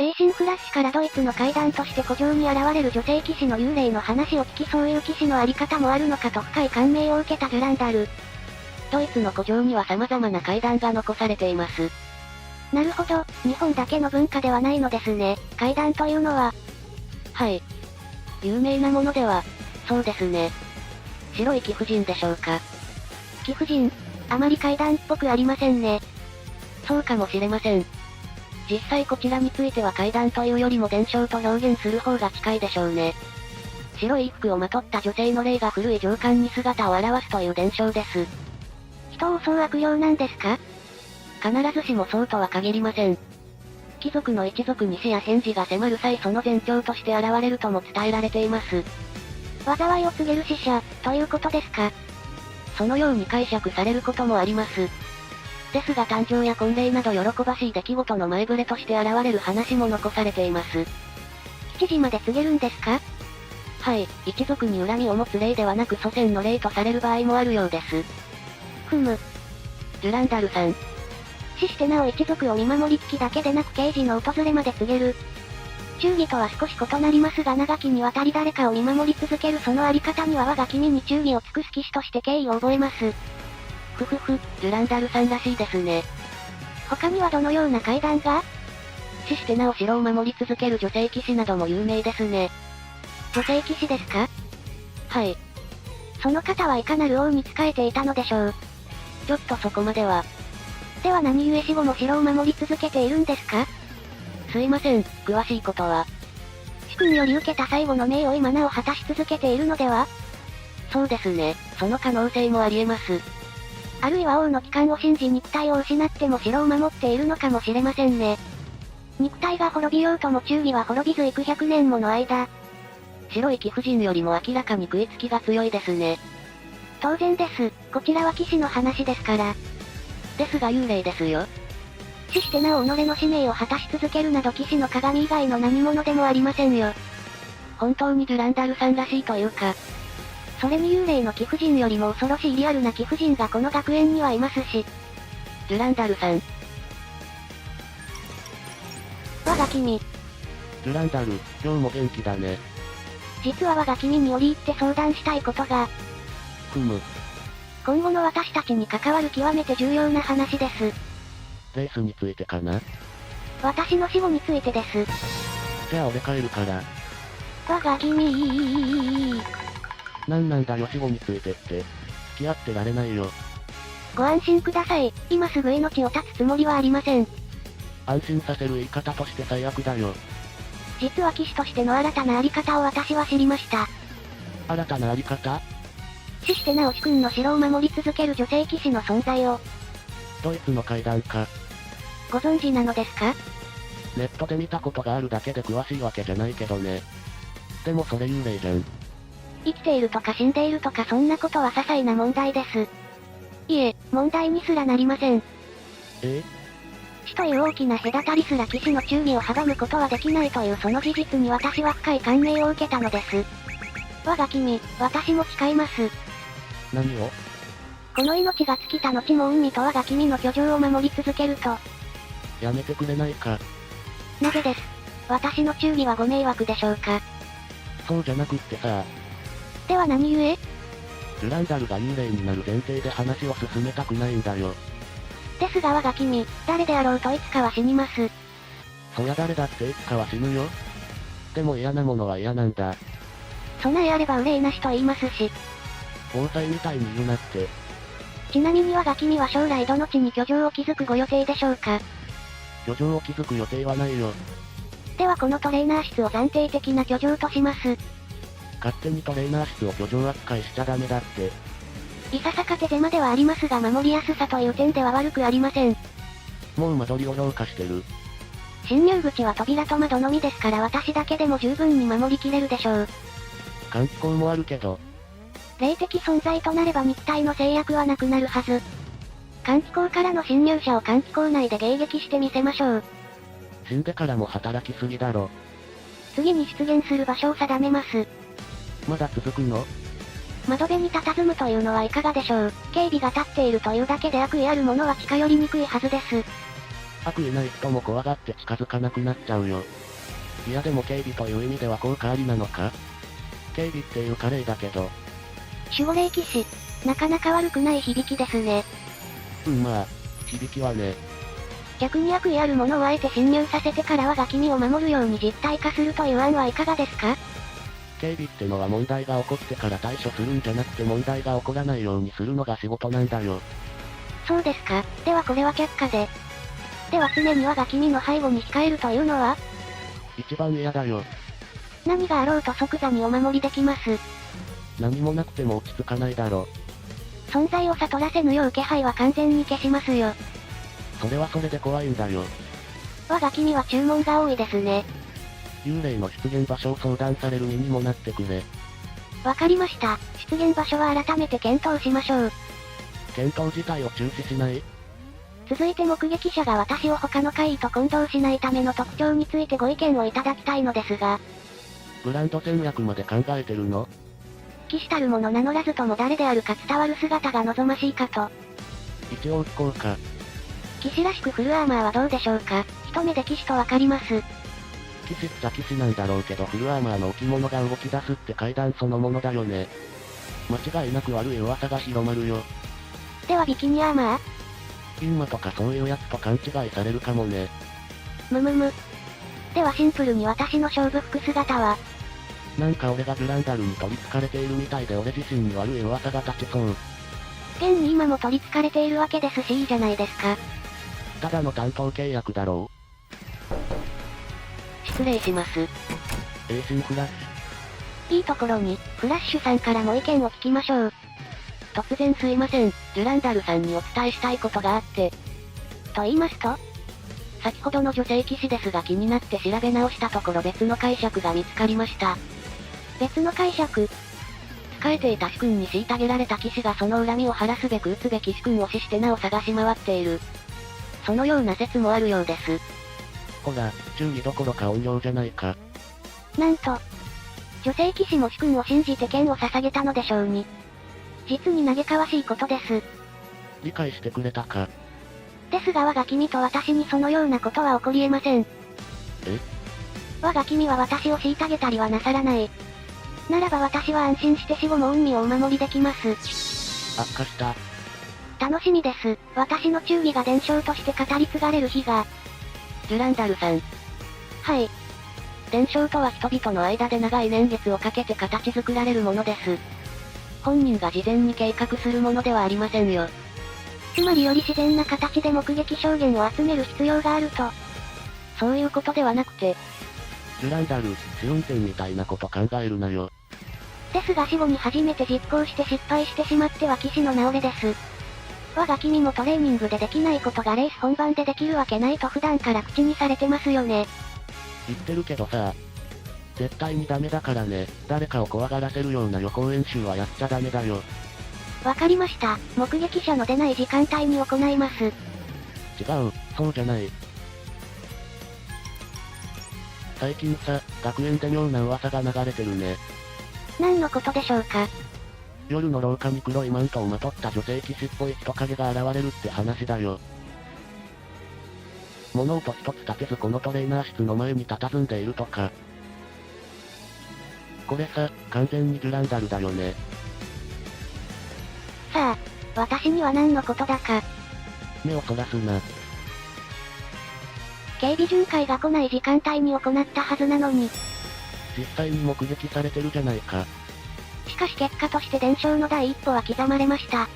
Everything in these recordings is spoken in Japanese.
エイシンフラッシュからドイツの階段として古城に現れる女性騎士の幽霊の話を聞き、そういう騎士のあり方もあるのかと深い感銘を受けたジュランダル。ドイツの古城には様々な階段が残されています。なるほど、日本だけの文化ではないのですね、階段というのは。はい。有名なものでは、そうですね。白い貴婦人でしょうか。貴婦人、あまり階段っぽくありませんね。そうかもしれません。実際こちらについては階段というよりも伝承と表現する方が近いでしょうね。白い服をまとった女性の霊が古い城下に姿を現すという伝承です。人を襲う悪霊なんですか？必ずしもそうとは限りません。貴族の一族に死や返事が迫る際その前兆として現れるとも伝えられています。災いを告げる使者、ということですか？そのように解釈されることもあります。ですが誕生や婚礼など喜ばしい出来事の前触れとして現れる話も残されています。吉時まで告げるんですか？はい、一族に恨みを持つ霊ではなく祖先の霊とされる場合もあるようです。ふむ。ジュランダルさん。死してなお一族を見守りつきだけでなく刑事の訪れまで告げる。忠義とは少し異なりますが長きにわたり誰かを見守り続けるそのあり方には我が君に忠義を尽くす騎士として敬意を覚えます。ふふふ、ジュランダルさんらしいですね。他にはどのような階段が？死してなお城を守り続ける女性騎士なども有名ですね。女性騎士ですか？はい。その方はいかなる王に仕えていたのでしょう。ちょっとそこまでは。では何故死後も城を守り続けているんですか？すいません、詳しいことは。主君より受けた最後の命を今なお果たし続けているのでは？そうですね、その可能性もあり得ます。あるいは王の帰還を信じ肉体を失っても城を守っているのかもしれませんね。肉体が滅びようとも忠義は滅びず幾百年もの間。白い貴婦人よりも明らかに食いつきが強いですね。当然です。こちらは騎士の話ですから。ですが幽霊ですよ。死してなお己の使命を果たし続けるなど騎士の鏡以外の何者でもありませんよ。本当にジュランダルさんらしいというか。それに幽霊の貴婦人よりも恐ろしいリアルな貴婦人がこの学園にはいますし。ジュランダルさん。我が君。ジュランダル、今日も元気だね。実は我が君に折り入って相談したいことが。ふむ。今後の私たちに関わる極めて重要な話です。レースについてかな？私の死後についてです。じゃあ俺帰るから。我が君。なんだよ死後についてって。付き合ってられないよ。ご安心ください。今すぐ命を絶つつもりはありません。安心させる言い方として最悪だよ。実は騎士としての新たなあり方を私は知りました。新たなあり方？死してなお主君の城を守り続ける女性騎士の存在を。ドイツの階段か。ご存知なのですか？ネットで見たことがあるだけで詳しいわけじゃないけどね。でもそれ幽霊じゃん。生きているとか死んでいるとかそんなことは些細な問題です。いえ、問題にすらなりません。死という大きな隔たりすら騎士の忠義を阻むことはできないというその事実に私は深い感銘を受けたのです。我が君、私も誓います。何を？この命が尽きた後も海と我が君の居城を守り続けると。やめてくれないか。なぜです。私の忠義はご迷惑でしょうか。そうじゃなくってさ。では何故？ジュランダルが幽霊になる前提で話を進めたくないんだよ。ですが我が君、誰であろうといつかは死にます。そりゃ誰だっていつかは死ぬよ。でも嫌なものは嫌なんだ。備えあれば憂いなしと言いますし。防災みたいに言うなって。ちなみに我が君は将来どの地に居城を築くご予定でしょうか？居城を築く予定はないよ。ではこのトレーナー室を暫定的な居城とします。勝手にトレーナー室を居城扱いしちゃダメだって。いささか手狭ではありますが守りやすさという点では悪くありません。もう間取りを評価してる。侵入口は扉と窓のみですから私だけでも十分に守りきれるでしょう。換気口もあるけど。霊的存在となれば肉体の制約はなくなるはず。換気口からの侵入者を換気口内で迎撃してみせましょう。死んでからも働きすぎだろ。次に出現する場所を定めます。まだ続くの？窓辺に佇むというのはいかがでしょう。警備が立っているというだけで悪意あるものは近寄りにくいはずです。悪意ない人も怖がって近づかなくなっちゃうよ。いやでも警備という意味では効果ありなのか？警備っていうカレーだけど。守護霊騎士。なかなか悪くない響きですね。まあ、響きはね。逆に悪意あるものをあえて侵入させてから我が君を守るように実体化するという案はいかがですか？警備ってのは問題が起こってから対処するんじゃなくて問題が起こらないようにするのが仕事なんだよ。そうですか。ではこれは却下で。では常に我が君の背後に控えるというのは？一番嫌だよ。何があろうと即座にお守りできます。何もなくても落ち着かないだろ。存在を悟らせぬよう気配は完全に消しますよ。それはそれで怖いんだよ。我が君は注文が多いですね。幽霊の出現場所を相談される身にもなってくれ。わかりました。出現場所は改めて検討しましょう。検討自体を中止しない？続いて目撃者が私を他の怪異と混同しないための特徴についてご意見をいただきたいのですが。ブランド戦略まで考えてるの？騎士たるもの名乗らずとも誰であるか伝わる姿が望ましいかと。一応聞こうか。騎士らしくフルアーマーはどうでしょうか？一目で騎士とわかります。騎士っちゃ騎士なんだろうけどフルアーマーの置物が動き出すって階段そのものだよね。間違いなく悪い噂が広まるよ。ではビキニアーマー？インマとかそういうやつと勘違いされるかもね。むむむ。ではシンプルに私の勝負服姿は？なんか俺がグランダルに取り憑かれているみたいで俺自身に悪い噂が立ちそう。現に今も取り憑かれているわけですしいいじゃないですか。ただの担当契約だろ失礼します。エーシンフラッシいいところに、フラッシュさんからも意見を聞きましょう。突然すいません、デュランダルさんにお伝えしたいことがあって。と言いますと？先ほどの女性騎士ですが気になって調べ直したところ別の解釈が見つかりました。別の解釈？仕えていた主君に虐げられた騎士がその恨みを晴らすべく撃つべき主君を死して名を探し回っている。そのような説もあるようです。ほら、注意どころか怨霊じゃないか。なんと、女性騎士も主君を信じて剣を捧げたのでしょうに。実に嘆かわしいことです。理解してくれたか。ですが我が君と私にそのようなことは起こり得ません。我が君は私を虐げたりはなさらない。ならば私は安心して死後も運命をお守りできます。悪化した。楽しみです。私の忠義が伝承として語り継がれる日が。デュランダルさん。はい。伝承とは人々の間で長い年月をかけて形作られるものです。本人が事前に計画するものではありませんよ。つまりより自然な形で目撃証言を集める必要があると。そういうことではなくて。デュランダル、試運転みたいなこと考えるなよ。ですが死後に初めて実行して失敗してしまっては騎士の名折れです。我が君もトレーニングでできないことがレース本番でできるわけないと普段から口にされてますよね。言ってるけどさ。絶対にダメだからね。誰かを怖がらせるような予行演習はやっちゃダメだよ。わかりました。目撃者の出ない時間帯に行います。違う、そうじゃない。最近さ、学園で妙な噂が流れてるね。何のことでしょうか？夜の廊下に黒いマントをまとった女性騎士っぽい人影が現れるって話だよ。物音一つ立てずこのトレーナー室の前に佇んでいるとか。これさ、完全にデュランダルだよね。さあ、私には何のことだか。目をそらすな。警備巡回が来ない時間帯に行ったはずなのに。実際に目撃されてるじゃないか。しかし結果として伝承の第一歩は刻まれました。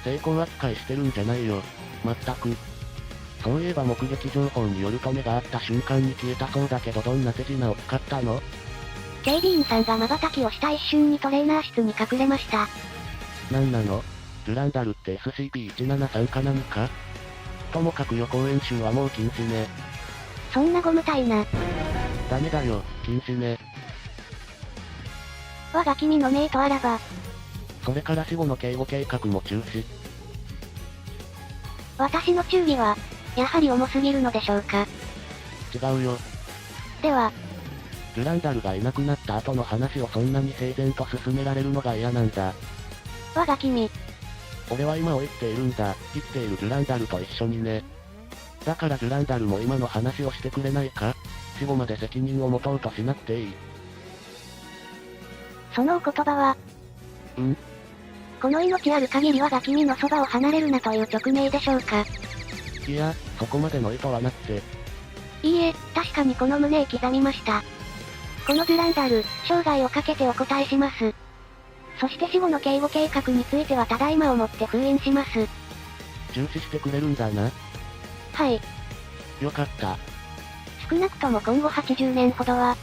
成功扱いしてるんじゃないよ。まったく。そういえば目撃情報によると目があった瞬間に消えたそうだけどどんな手品を使ったの？警備員さんが瞬きをした一瞬にトレーナー室に隠れました。なんなの？デュランダルって SCP-173 か何か？ともかく予行演習はもう禁止ね。そんなゴムたいな。ダメだよ、禁止ね。我が君の命とあらば。それから死後の警護計画も中止。私の忠義は、やはり重すぎるのでしょうか。違うよ。では、デュランダルがいなくなった後の話をそんなに整然と進められるのが嫌なんだ。我が君。俺は今を生きているんだ。生きているデュランダルと一緒にね。だからジュランダルも今の話をしてくれないか？死後まで責任を持とうとしなくていい。そのお言葉は、この命ある限り我が君のそばを離れるなという直命でしょうか。いや、そこまでの意図はなくて。いいえ、確かにこの胸へ刻みました。このジュランダル、生涯をかけてお答えします。そして死後の警護計画についてはただいまをもって封印します。中止してくれるんだな。はい。よかった。少なくとも今後80年ほどは、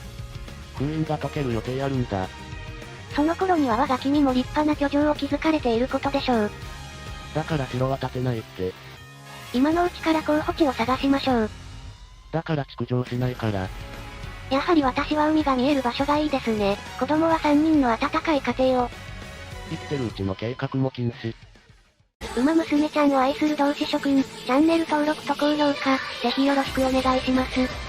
封印が解ける予定あるんだ。その頃には我が君も立派な居城を築かれていることでしょう。だから城は建てないって。今のうちから候補地を探しましょう。だから築城しないから。やはり私は海が見える場所がいいですね。子供は3人の温かい家庭を。生きてるうちの計画も禁止。馬娘ちゃんを愛する同志諸君、チャンネル登録と高評価、ぜひよろしくお願いします。